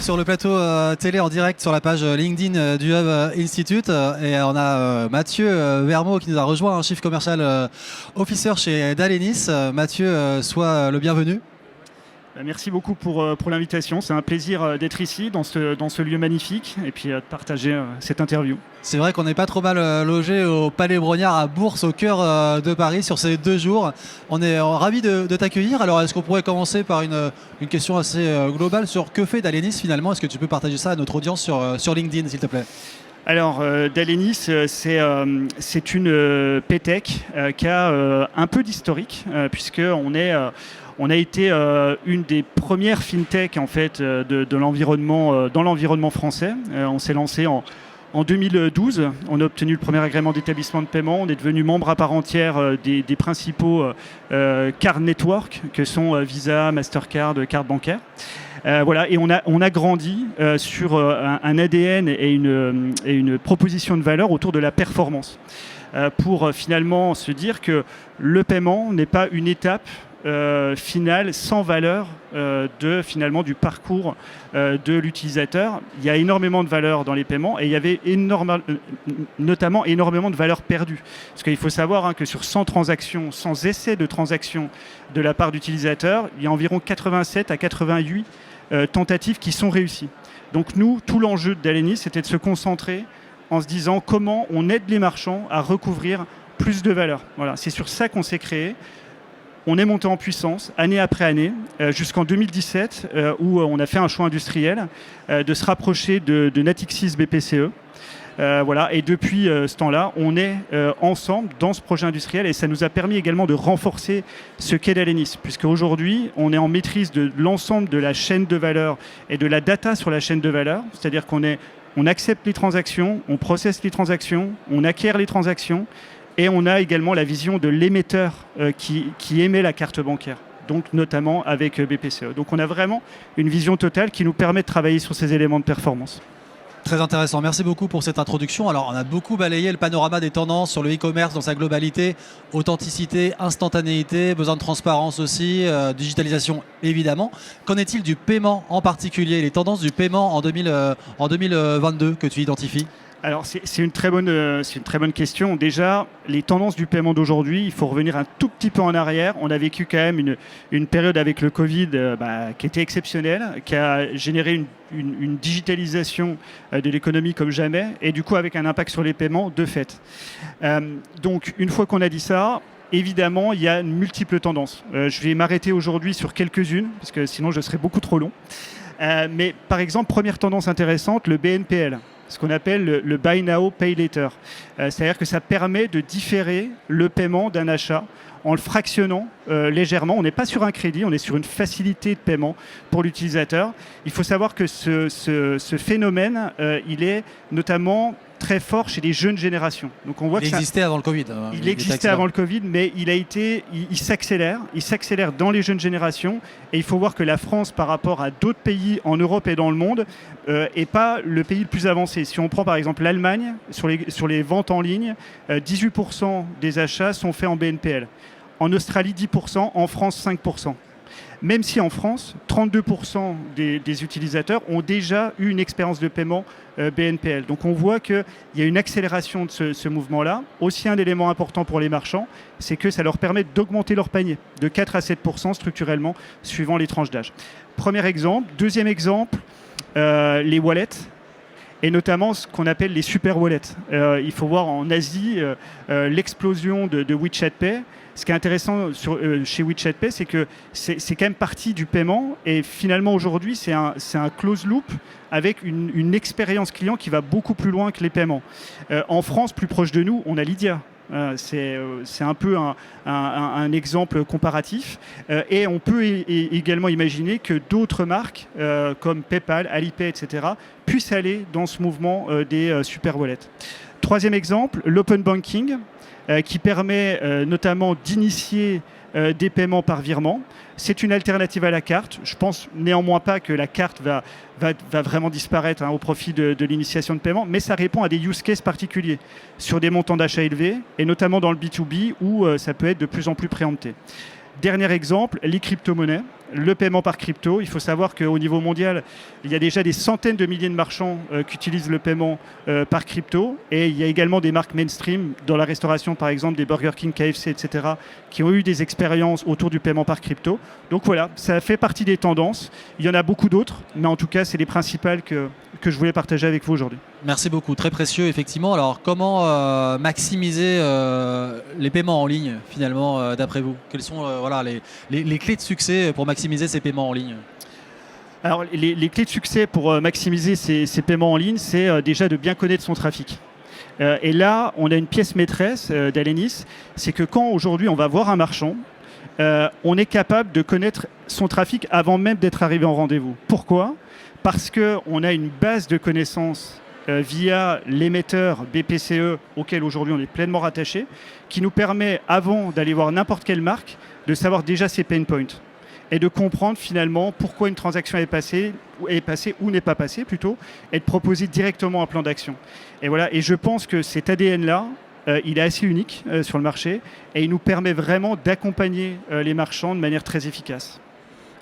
sur le plateau télé en direct sur la page LinkedIn du Hub Institute et on a Mathieu Vermeau qui nous a rejoint, un Chief Commercial Officer chez Dalenis. Mathieu, sois le bienvenu. Merci beaucoup pour l'invitation. C'est un plaisir d'être ici, dans ce lieu magnifique, et puis de partager cette interview. C'est vrai qu'on n'est pas trop mal logé au Palais Brognard à Bourse, au cœur de Paris, sur ces 2 jours. On est ravis de t'accueillir. Alors, est-ce qu'on pourrait commencer par une question assez globale sur que fait Dalenis finalement? Est-ce que tu peux partager ça à notre audience sur LinkedIn, s'il te plaît? Alors, Dalenis, c'est une PTech qui a un peu d'historique, on a été une des premières fintech en fait, de l'environnement, dans l'environnement français. On s'est lancé en 2012. On a obtenu le premier agrément d'établissement de paiement. On est devenu membre à part entière des principaux card network que sont Visa, Mastercard, carte bancaire. Voilà, et on a grandi sur un ADN et une proposition de valeur autour de la performance pour finalement se dire que le paiement n'est pas une étape finale sans valeur finalement du parcours de l'utilisateur. Il y a énormément de valeur dans les paiements et il y avait notamment énormément de valeur perdue. Parce qu'il faut savoir que sur 100 transactions, 100 essais de transactions de la part d'utilisateurs, il y a environ 87 à 88 tentatives qui sont réussies. Donc nous, tout l'enjeu de Dalenis, c'était de se concentrer en se disant comment on aide les marchands à recouvrir plus de valeur. Voilà, c'est sur ça qu'on s'est créé. On est monté en puissance année après année jusqu'en 2017 où on a fait un choix industriel de se rapprocher de Natixis BPCE. Voilà. Et depuis ce temps-là, on est ensemble dans ce projet industriel et ça nous a permis également de renforcer ce qu'est Dalenis, puisque aujourd'hui, on est en maîtrise de l'ensemble de la chaîne de valeur et de la data sur la chaîne de valeur, c'est-à-dire qu'on accepte les transactions, on processe les transactions, on acquiert les transactions et on a également la vision de l'émetteur qui émet la carte bancaire, donc notamment avec BPCE. Donc on a vraiment une vision totale qui nous permet de travailler sur ces éléments de performance. Très intéressant, merci beaucoup pour cette introduction. Alors on a beaucoup balayé le panorama des tendances sur le e-commerce dans sa globalité, authenticité, instantanéité, besoin de transparence aussi, digitalisation évidemment. Qu'en est-il du paiement en particulier, les tendances du paiement en 2022 que tu identifies? Alors c'est une très bonne question. Déjà, les tendances du paiement d'aujourd'hui, il faut revenir un tout petit peu en arrière. On a vécu quand même une période avec le Covid qui était exceptionnelle, qui a généré une digitalisation de l'économie comme jamais, et du coup avec un impact sur les paiements de fait. Donc une fois qu'on a dit ça, évidemment, il y a multiples tendances. Je vais m'arrêter aujourd'hui sur quelques-unes, parce que sinon je serais beaucoup trop long. Mais par exemple, première tendance intéressante, le BNPL. Ce qu'on appelle le Buy Now, Pay Later. C'est-à-dire que ça permet de différer le paiement d'un achat en le fractionnant légèrement. On n'est pas sur un crédit, on est sur une facilité de paiement pour l'utilisateur. Il faut savoir que ce phénomène, il est notamment très fort chez les jeunes générations. Donc on voit il existait avant le Covid. Il existait avant le Covid, mais il s'accélère. Il s'accélère dans les jeunes générations. Et il faut voir que la France, par rapport à d'autres pays en Europe et dans le monde, n'est pas le pays le plus avancé. Si on prend par exemple l'Allemagne, sur les ventes en ligne, 18% des achats sont faits en BNPL. En Australie, 10%. En France, 5%. Même si en France, 32% des utilisateurs ont déjà eu une expérience de paiement BNPL. Donc on voit qu'il y a une accélération de ce mouvement-là. Aussi un élément important pour les marchands, c'est que ça leur permet d'augmenter leur panier de 4 à 7% structurellement, suivant les tranches d'âge. Premier exemple. Deuxième exemple, les wallets. Et notamment ce qu'on appelle les super wallets. Il faut voir en Asie l'explosion de WeChat Pay. Ce qui est intéressant chez WeChat Pay, c'est que c'est quand même partie du paiement. Et finalement, aujourd'hui, c'est un close loop avec une expérience client qui va beaucoup plus loin que les paiements. En France, plus proche de nous, on a Lydia. C'est un peu un exemple comparatif. Et on peut également imaginer que d'autres marques, comme PayPal, Alipay, etc., puissent aller dans ce mouvement des super wallets. Troisième exemple, l'open banking, qui permet notamment d'initier des paiements par virement. C'est une alternative à la carte. Je pense néanmoins pas que la carte va vraiment disparaître au profit de l'initiation de paiement, mais ça répond à des use cases particuliers sur des montants d'achat élevés, et notamment dans le B2B où ça peut être de plus en plus préempté. Dernier exemple, les crypto-monnaies. le paiement par crypto. Il faut savoir qu'au niveau mondial, il y a déjà des centaines de milliers de marchands qui utilisent le paiement par crypto. Et il y a également des marques mainstream dans la restauration, par exemple des Burger King, KFC, etc., qui ont eu des expériences autour du paiement par crypto. Donc voilà, ça fait partie des tendances. Il y en a beaucoup d'autres, mais en tout cas, c'est les principales que je voulais partager avec vous aujourd'hui. Merci beaucoup, très précieux effectivement. Alors comment maximiser les paiements en ligne finalement d'après vous? Quelles sont voilà, les clés de succès pour maximiser ces paiements en ligne? Alors les clés de succès pour maximiser ces paiements en ligne, c'est déjà de bien connaître son trafic. Et là, on a une pièce maîtresse d'Alenis, c'est que quand aujourd'hui on va voir un marchand, on est capable de connaître son trafic avant même d'être arrivé en rendez-vous. Pourquoi ? Parce qu'on a une base de connaissances via l'émetteur BPCE auquel aujourd'hui on est pleinement rattaché, qui nous permet, avant d'aller voir n'importe quelle marque, de savoir déjà ses pain points et de comprendre finalement pourquoi une transaction est passée ou n'est pas passée plutôt, et de proposer directement un plan d'action. Et voilà, et je pense que cet ADN-là, il est assez unique sur le marché et il nous permet vraiment d'accompagner les marchands de manière très efficace.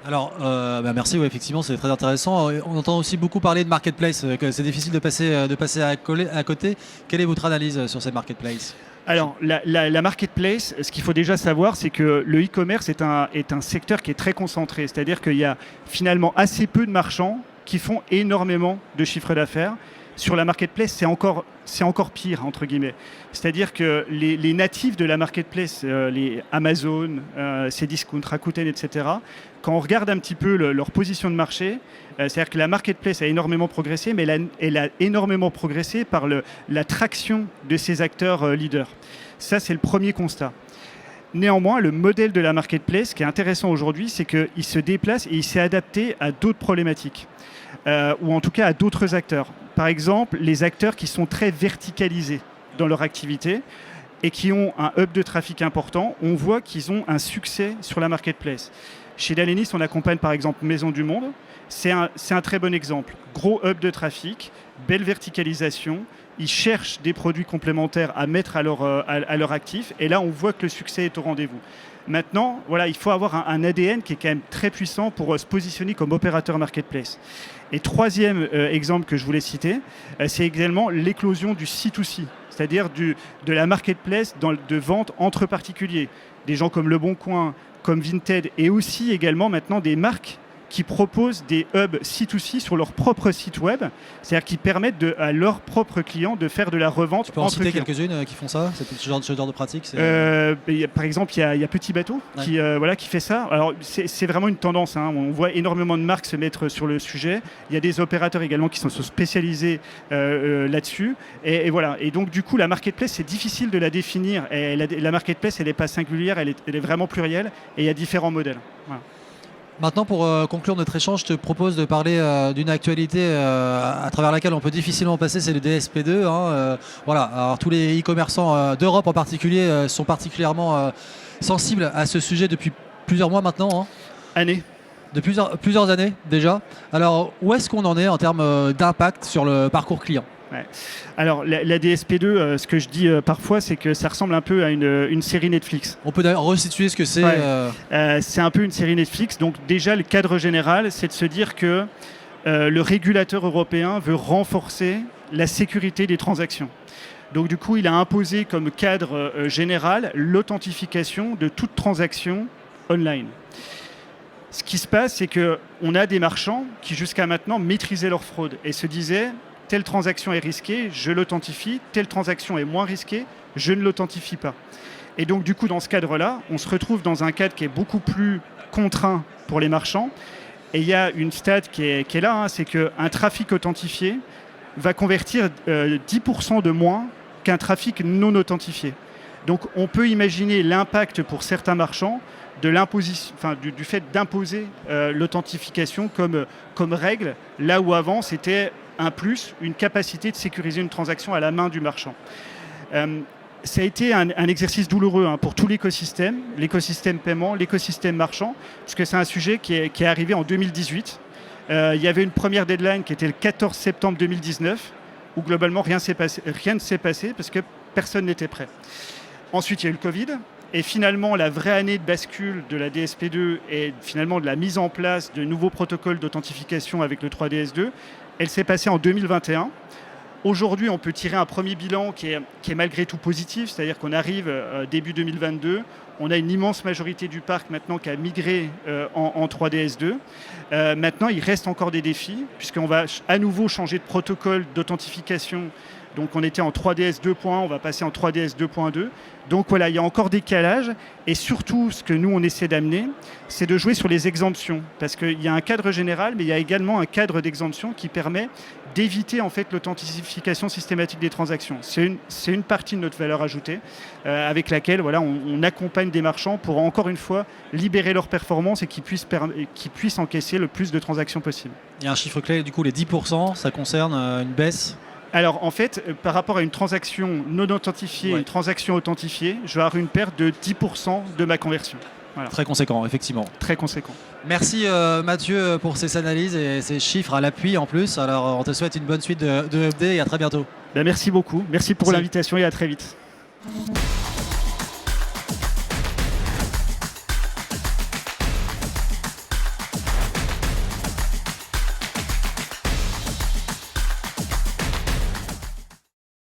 Alors, merci, ouais, effectivement, c'est très intéressant. On entend aussi beaucoup parler de marketplace, que c'est difficile de passer à côté. Quelle est votre analyse sur ces marketplaces ? Alors, la marketplace, ce qu'il faut déjà savoir, c'est que le e-commerce est un secteur qui est très concentré. C'est-à-dire qu'il y a finalement assez peu de marchands qui font énormément de chiffre d'affaires. Sur la marketplace, c'est encore pire, entre guillemets. C'est-à-dire que les natifs de la marketplace, les Amazon, Cdiscount, Rakuten, etc., quand on regarde un petit peu leur position de marché, c'est-à-dire que la marketplace a énormément progressé, mais elle a énormément progressé par la traction de ces acteurs leaders. Ça, c'est le premier constat. Néanmoins, le modèle de la marketplace, qui est intéressant aujourd'hui, c'est qu'il se déplace et il s'est adapté à d'autres problématiques, ou en tout cas à d'autres acteurs. Par exemple, les acteurs qui sont très verticalisés dans leur activité et qui ont un hub de trafic important, on voit qu'ils ont un succès sur la marketplace. Chez Dalenis, on accompagne par exemple Maison du Monde. C'est un très bon exemple. Gros hub de trafic, belle verticalisation. Ils cherchent des produits complémentaires à mettre à leur actif. Et là, on voit que le succès est au rendez-vous. Maintenant, voilà, il faut avoir un ADN qui est quand même très puissant pour se positionner comme opérateur marketplace. Et troisième exemple que je voulais citer, c'est également l'éclosion du C2C, c'est-à-dire de la marketplace de vente entre particuliers. Des gens comme Le Bon Coin, comme Vinted, et aussi également maintenant des marques qui proposent des hubs C2C sur leur propre site web, c'est-à-dire qui permettent à leurs propres clients de faire de la revente. Tu peux en citer quelques-unes qui font ça, ce genre de pratique? Par exemple, il y a Petit Bateau qui fait ça. Alors, c'est vraiment une tendance. On voit énormément de marques se mettre sur le sujet. Il y a des opérateurs également qui sont spécialisés là-dessus. Et voilà. Et donc, du coup, la marketplace, c'est difficile de la définir. Et la marketplace, elle n'est pas singulière, elle est vraiment plurielle. Et il y a différents modèles. Voilà. Maintenant, pour conclure notre échange, je te propose de parler d'une actualité à travers laquelle on peut difficilement passer, c'est le DSP2. Voilà. Alors, tous les e-commerçants d'Europe en particulier sont particulièrement sensibles à ce sujet depuis plusieurs mois maintenant. Années. De plusieurs années déjà. Alors, où est-ce qu'on en est en termes d'impact sur le parcours client ? Ouais. Alors la DSP2, ce que je dis parfois, c'est que ça ressemble un peu à une série Netflix. On peut d'ailleurs resituer ce que c'est. C'est un peu une série Netflix. Donc déjà, le cadre général, c'est de se dire que le régulateur européen veut renforcer la sécurité des transactions. Donc du coup, il a imposé comme cadre général l'authentification de toute transaction online. Ce qui se passe, c'est qu'on a des marchands qui jusqu'à maintenant maîtrisaient leur fraude et se disaient: telle transaction est risquée, je l'authentifie, telle transaction est moins risquée, je ne l'authentifie pas. Et donc du coup, dans ce cadre-là, on se retrouve dans un cadre qui est beaucoup plus contraint pour les marchands. Et il y a une stat qui est là, c'est qu'un trafic authentifié va convertir 10% de moins qu'un trafic non authentifié. Donc on peut imaginer l'impact pour certains marchands de l'imposition, du fait d'imposer l'authentification comme règle, là où avant c'était un plus, une capacité de sécuriser une transaction à la main du marchand. Ça a été un exercice douloureux pour tout l'écosystème paiement, l'écosystème marchand, puisque c'est un sujet qui est arrivé en 2018. Il y avait une première deadline qui était le 14 septembre 2019, où globalement rien ne s'est passé parce que personne n'était prêt. Ensuite, il y a eu le Covid, Et finalement, la vraie année de bascule de la DSP2 et finalement de la mise en place de nouveaux protocoles d'authentification avec le 3DS2, elle s'est passée en 2021. Aujourd'hui, on peut tirer un premier bilan qui est malgré tout positif, c'est-à-dire qu'on arrive début 2022, on a une immense majorité du parc maintenant qui a migré en 3DS2. Maintenant, il reste encore des défis, puisqu'on va à nouveau changer de protocole d'authentification. Donc on était en 3DS 2.1, on va passer en 3DS 2.2. Donc voilà, il y a encore décalage. Et surtout, ce que nous, on essaie d'amener, c'est de jouer sur les exemptions. Parce qu'il y a un cadre général, mais il y a également un cadre d'exemption qui permet d'éviter en fait l'authentification systématique des transactions. C'est une partie de notre valeur ajoutée avec laquelle voilà, on accompagne des marchands pour encore une fois libérer leur performance et qu'ils puissent encaisser le plus de transactions possible. Il y a un chiffre clé, du coup les 10%, ça concerne une baisse. Alors en fait, par rapport à une transaction non authentifiée et une transaction authentifiée, je vais avoir une perte de 10% de ma conversion. Voilà. Très conséquent, effectivement. Très conséquent. Merci Mathieu pour ces analyses et ces chiffres à l'appui en plus. Alors on te souhaite une bonne suite de updates et à très bientôt. Merci beaucoup. Merci pour l'invitation et à très vite.